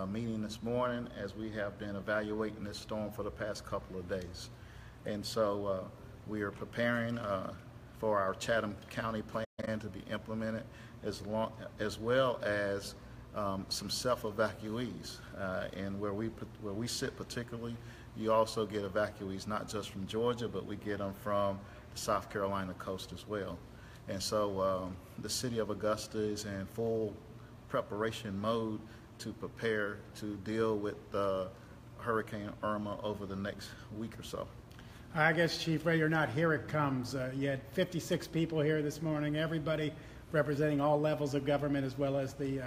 meeting this morning as we have been evaluating this storm for the past couple of days. And so we are preparing for our Chatham County plan to be implemented, as well as some self-evacuees. And where we sit particularly, you also get evacuees not just from Georgia, but we get them from the South Carolina coast as well. And so the city of Augusta is in full preparation mode to prepare to deal with Hurricane Irma over the next week or so. I guess, Chief Ray, you're not here it comes. You had 56 people here this morning, everybody representing all levels of government as well as the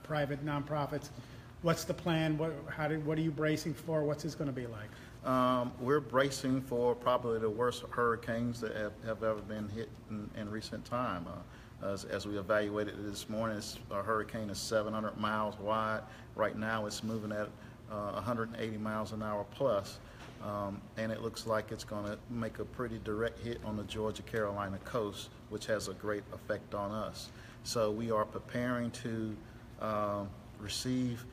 private nonprofits. What's the plan? What are you bracing for? What's this going to be like? We're bracing for probably the worst hurricanes that have ever been hit in recent time. As we evaluated it this morning, a hurricane is 700 miles wide. Right now it's moving at 180 miles an hour plus. And it looks like it's going to make a pretty direct hit on the Georgia-Carolina coast, which has a great effect on us. So we are preparing to receive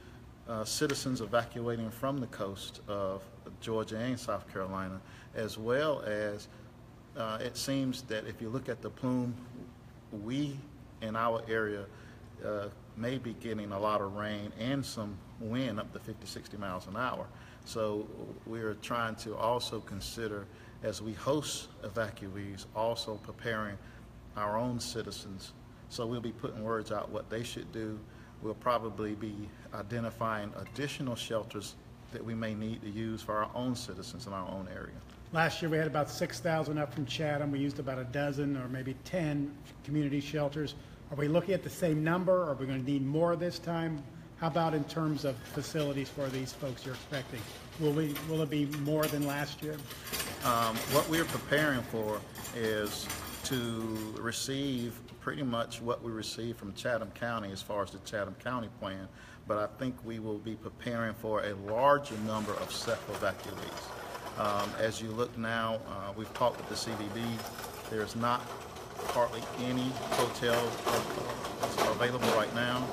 citizens evacuating from the coast of Georgia and South Carolina, as well as it seems that if you look at the plume, we in our area may be getting a lot of rain and some wind up to 50-60 miles an hour. So we're trying to also consider, as we host evacuees, also preparing our own citizens. So we'll be putting words out what they should do. We'll probably be identifying additional shelters that we may need to use for our own citizens in our own area. Last year we had about 6,000 up from Chatham. We used about a dozen or maybe 10 community shelters. Are we looking at the same number? Are we going to need more this time? How about in terms of facilities for these folks you're expecting? Will it be more than last year? What we're preparing for is to receive pretty much what we received from Chatham County as far as the Chatham County plan, but I think we will be preparing for a larger number of self-evacuees. As you look now, we've talked with the CVB. There's not hardly any hotels available right now.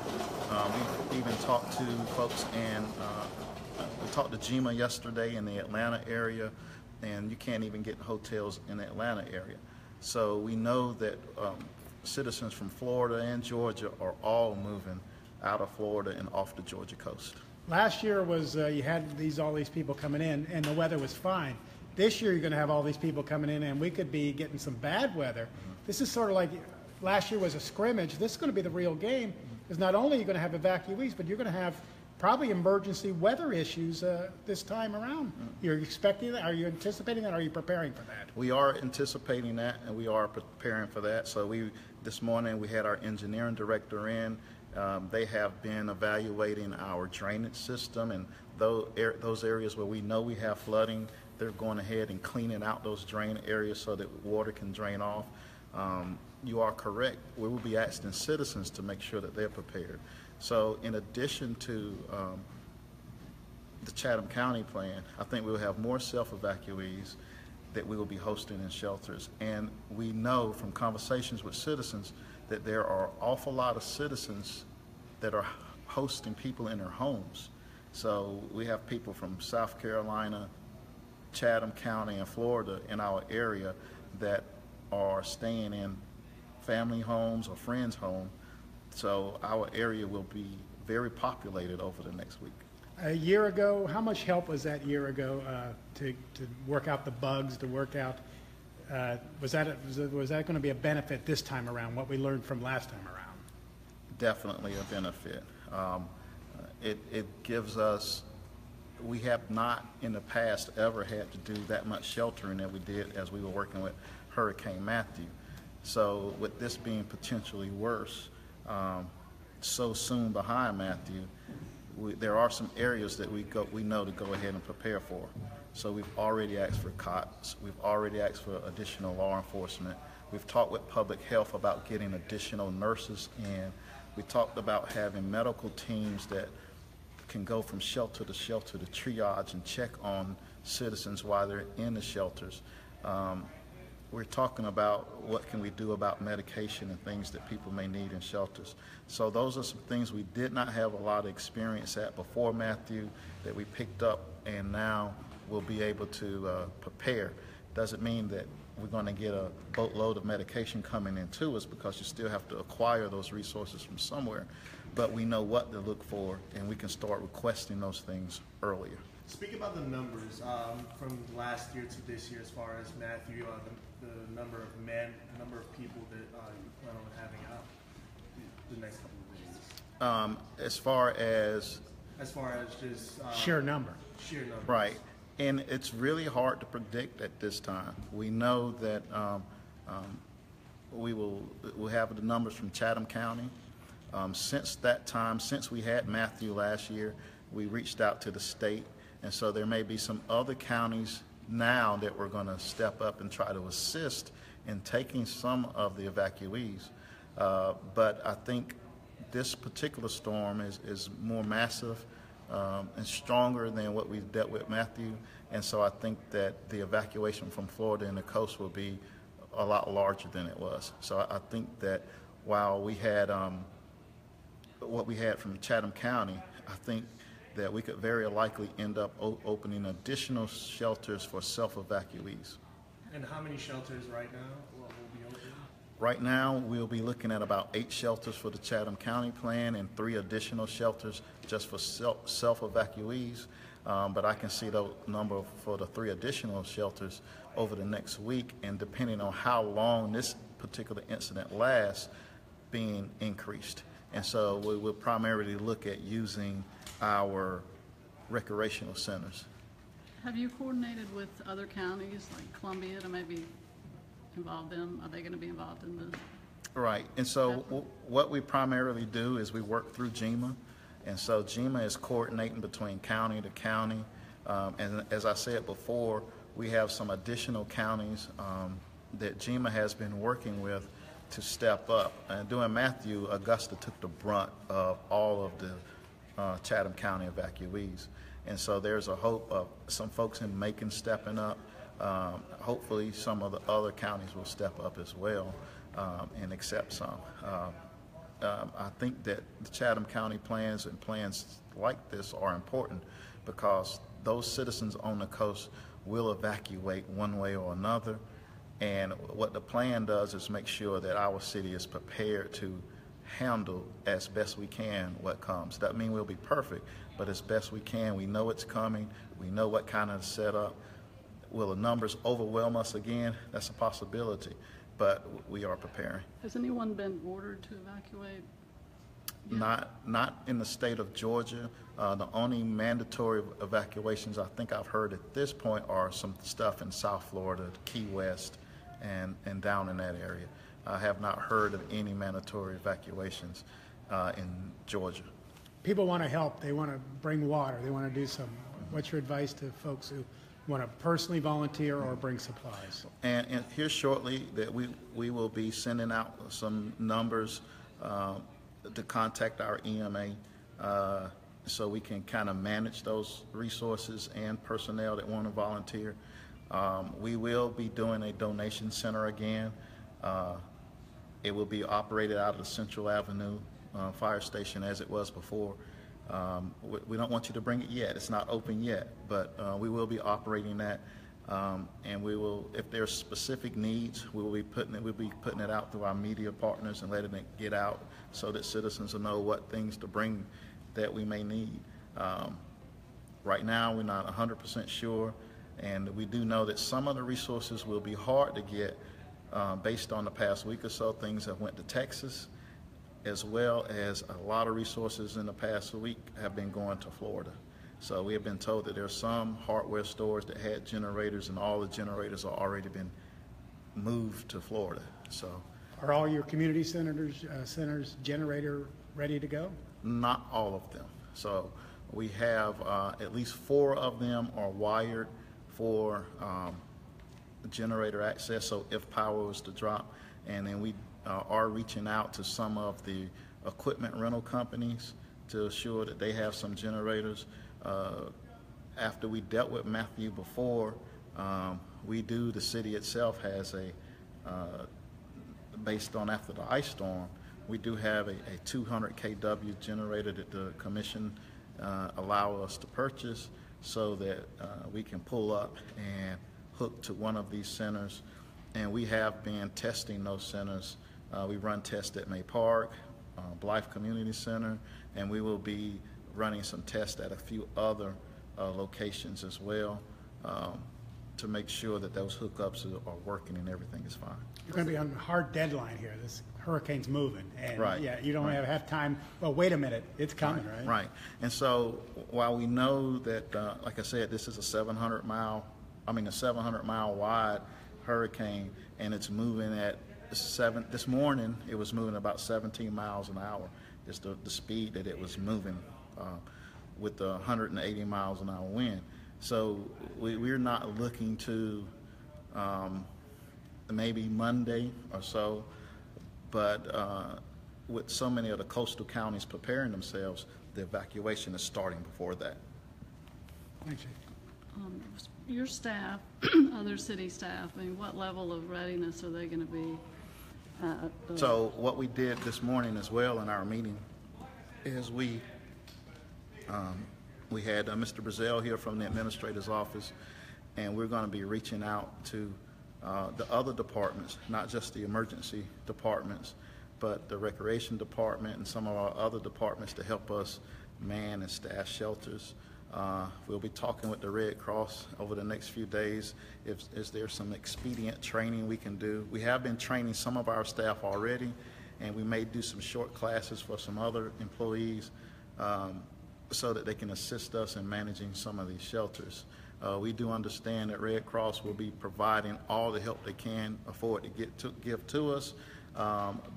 We've even talked to folks and we talked to GEMA yesterday in the Atlanta area, and you can't even get hotels in the Atlanta area. So we know that citizens from Florida and Georgia are all moving out of Florida and off the Georgia coast. Last year was you had all these people coming in, and the weather was fine. This year you're going to have all these people coming in, and we could be getting some bad weather. This is sort of like last year was a scrimmage. This is going to be the real game, because not only are you going to have evacuees, but you're going to have probably emergency weather issues this time around. You're expecting that? Are you anticipating that? Or are you preparing for that? We are anticipating that, and we are preparing for that. So this morning we had our engineering director in. They have been evaluating our drainage system, and those areas where we know we have flooding, they're going ahead and cleaning out those drain areas so that water can drain off. You are correct. We will be asking citizens to make sure that they're prepared. So in addition to the Chatham County plan, I think we'll have more self-evacuees that we will be hosting in shelters. And we know from conversations with citizens that there are an awful lot of citizens that are hosting people in their homes. So we have people from South Carolina, Chatham County, and Florida in our area that are staying in family homes or friends' homes. So our area will be very populated over the next week. A year ago, how much help was that year ago to work out the bugs, to work out, was that going to be a benefit this time around, what we learned from last time around? Definitely a benefit. It gives us, we have not in the past ever had to do that much sheltering that we did as we were working with Hurricane Matthew. So with this being potentially worse, so soon behind Matthew, there are some areas that we know to go ahead and prepare for. So we've already asked for cots. We've already asked for additional law enforcement. We've talked with public health about getting additional nurses in. We talked about having medical teams that can go from shelter to triage and check on citizens while they're in the shelters. we're talking about what can we do about medication and things that people may need in shelters. So those are some things we did not have a lot of experience at before Matthew that we picked up, and now we'll be able to prepare. Doesn't mean that we're going to get a boatload of medication coming into us, because you still have to acquire those resources from somewhere. But we know what to look for, and we can start requesting those things earlier. Speak about the numbers from last year to this year, as far as Matthew, the number of men, the number of people that you plan on having out the next couple of days. As far as just Sheer number. sheer numbers. right, and it's really hard to predict at this time. We know that we'll have the numbers from Chatham County. Since that time, since we had Matthew last year, we reached out to the state, and so there may be some other counties now that we're going to step up and try to assist in taking some of the evacuees. But I think this particular storm is more massive and stronger than what we've dealt with Matthew, and so I think that the evacuation from Florida and the coast will be a lot larger than it was. So I think that while we had what we had from Chatham County, I think that we could very likely end up opening additional shelters for self-evacuees. And how many shelters right now will be open? Right now, we'll be looking at about 8 shelters for the Chatham County plan and 3 additional shelters just for self-evacuees. But I can see the number for the 3 additional shelters over the next week, and depending on how long this particular incident lasts, being increased. And so we will primarily look at using our recreational centers. Have you coordinated with other counties like Columbia to maybe involve them? Are they going to be involved in this? Right, and so what we primarily do is we work through GEMA, and so GEMA is coordinating between county to county, and as I said before, we have some additional counties that GEMA has been working with to step up. And during Matthew, Augusta took the brunt of all of the Chatham County evacuees, and so there's a hope of some folks in Macon stepping up. Hopefully some of the other counties will step up as well and accept some. I think that the Chatham County plans and plans like this are important, because those citizens on the coast will evacuate one way or another, and what the plan does is make sure that our city is prepared to handle as best we can what comes. Doesn't mean we'll be perfect, but as best we can. We know it's coming. We know what kind of setup. Will the numbers overwhelm us again? That's a possibility, but we are preparing. Has anyone been ordered to evacuate? Not in the state of Georgia. The only mandatory evacuations I think I've heard at this point are some stuff in South Florida, Key West, and down in that area. I have not heard of any mandatory evacuations in Georgia. People want to help. They want to bring water. They want to do some. What's your advice to folks who want to personally volunteer or bring supplies? And here shortly that we will be sending out some numbers to contact our EMA so we can kind of manage those resources and personnel that want to volunteer. We will be doing a donation center again. It will be operated out of the Central Avenue fire station as it was before. We don't want you to bring it yet. It's not open yet, but we will be operating that, and we will, if there's specific needs, we'll be putting it out through our media partners and letting it get out so that citizens will know what things to bring that we may need. Right now, we're not 100% sure, and we do know that some of the resources will be hard to get based on the past week or so. Things have went to Texas, as well as a lot of resources in the past week have been going to Florida. So we have been told that there are some hardware stores that had generators, and all the generators have already been moved to Florida. So, Are all your community centers generator ready to go? not all of them. So we have at least 4 of them are wired for generator access, so if power was to drop. And then we are reaching out to some of the equipment rental companies to assure that they have some generators. After we dealt with Matthew before, the city itself has based on after the ice storm, we do have a 200 kW generator that the commission allow us to purchase so that we can pull up and hook to one of these centers. And we have been testing those centers. We run tests at May Park, Blythe Community Center, and we will be running some tests at a few other locations as well to make sure that those hookups are working and everything is fine. You're going to be on a hard deadline here. This hurricane's moving, and Right. yeah, you don't Right. have time. Well, wait a minute, it's coming, right? Right. And so while we know that, like I said, this is a 700 mile wide hurricane, and it's moving at this morning, it was moving about 17 miles an hour. It's the speed that it was moving with the 180 miles an hour wind. So we're not looking to maybe Monday or so, but with so many of the coastal counties preparing themselves, the evacuation is starting before that. Thanks, Chief. Your staff, other city staff, I mean, what level of readiness are they going to be? So what we did this morning as well in our meeting is we had Mr. Brazell here from the administrator's office, and we're going to be reaching out to the other departments, not just the emergency departments, but the recreation department and some of our other departments to help us man and staff shelters. We'll be talking with the Red Cross over the next few days. Is there some expedient training we can do? We have been training some of our staff already, and we may do some short classes for some other employees so that they can assist us in managing some of these shelters. We do understand that Red Cross will be providing all the help they can afford to give to us,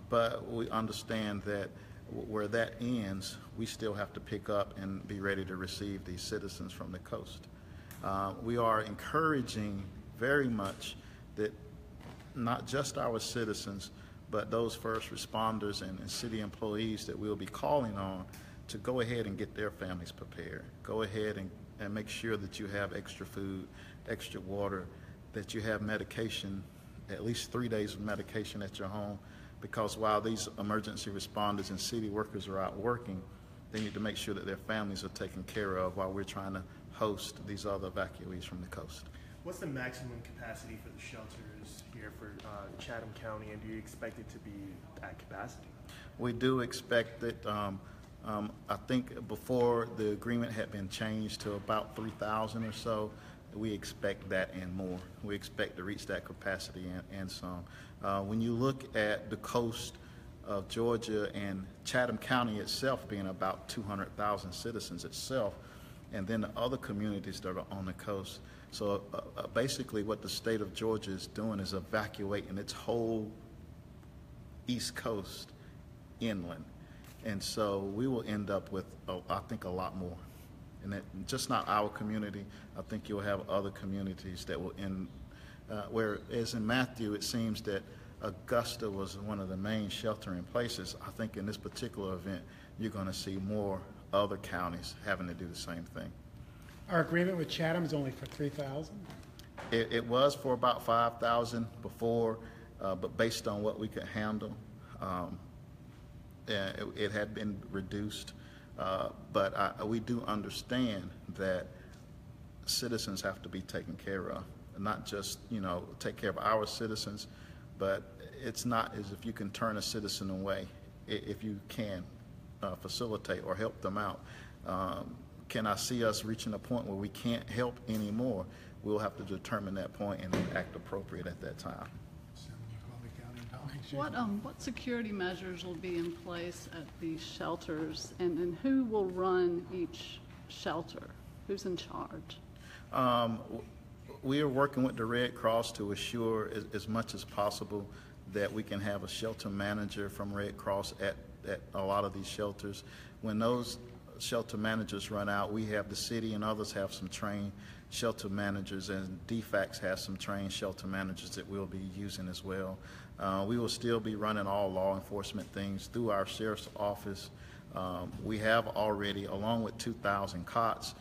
but we understand that where that ends, we still have to pick up and be ready to receive these citizens from the coast. We are encouraging very much that not just our citizens, but those first responders and city employees that we'll be calling on to go ahead and get their families prepared. Go ahead and make sure that you have extra food, extra water, that you have medication, at least 3 days of medication at your home, because while these emergency responders and city workers are out working, they need to make sure that their families are taken care of while we're trying to host these other evacuees from the coast. What's the maximum capacity for the shelters here for Chatham County, and do you expect it to be at capacity? We do expect that, I think before the agreement had been changed to about 3,000 or so, we expect that and more. We expect to reach that capacity and some. When you look at the coast of Georgia and Chatham County itself being about 200,000 citizens itself, and then the other communities that are on the coast. So basically what the state of Georgia is doing is evacuating its whole east coast inland. And so we will end up with, I think, a lot more. And that just not our community. I think you'll have other communities that will end, whereas in Matthew, it seems that Augusta was one of the main sheltering places. I think in this particular event, you're going to see more other counties having to do the same thing. Our agreement with Chatham is only for 3,000? It was for about 5,000 before, but based on what we could handle, it had been reduced. But we do understand that citizens have to be taken care of, not just, take care of our citizens, but it's not as if you can turn a citizen away if you can facilitate or help them out. Can I see us reaching a point where we can't help anymore? We'll have to determine that point and then act appropriate at that time. What security measures will be in place at these shelters, and who will run each shelter? Who's in charge? We are working with the Red Cross to assure as much as possible that we can have a shelter manager from Red Cross at a lot of these shelters. When those shelter managers run out, we have the city and others have some trained shelter managers, and DFACS has some trained shelter managers that we'll be using as well. We will still be running all law enforcement things through our sheriff's office. We have already, along with 2,000 cots,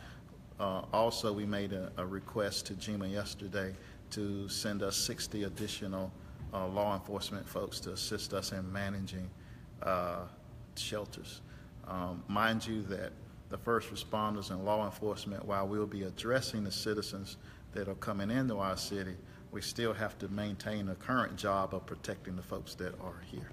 also we made a request to GEMA yesterday to send us 60 additional law enforcement folks to assist us in managing shelters. Mind you that the first responders and law enforcement, while we'll be addressing the citizens that are coming into our city, we still have to maintain a current job of protecting the folks that are here.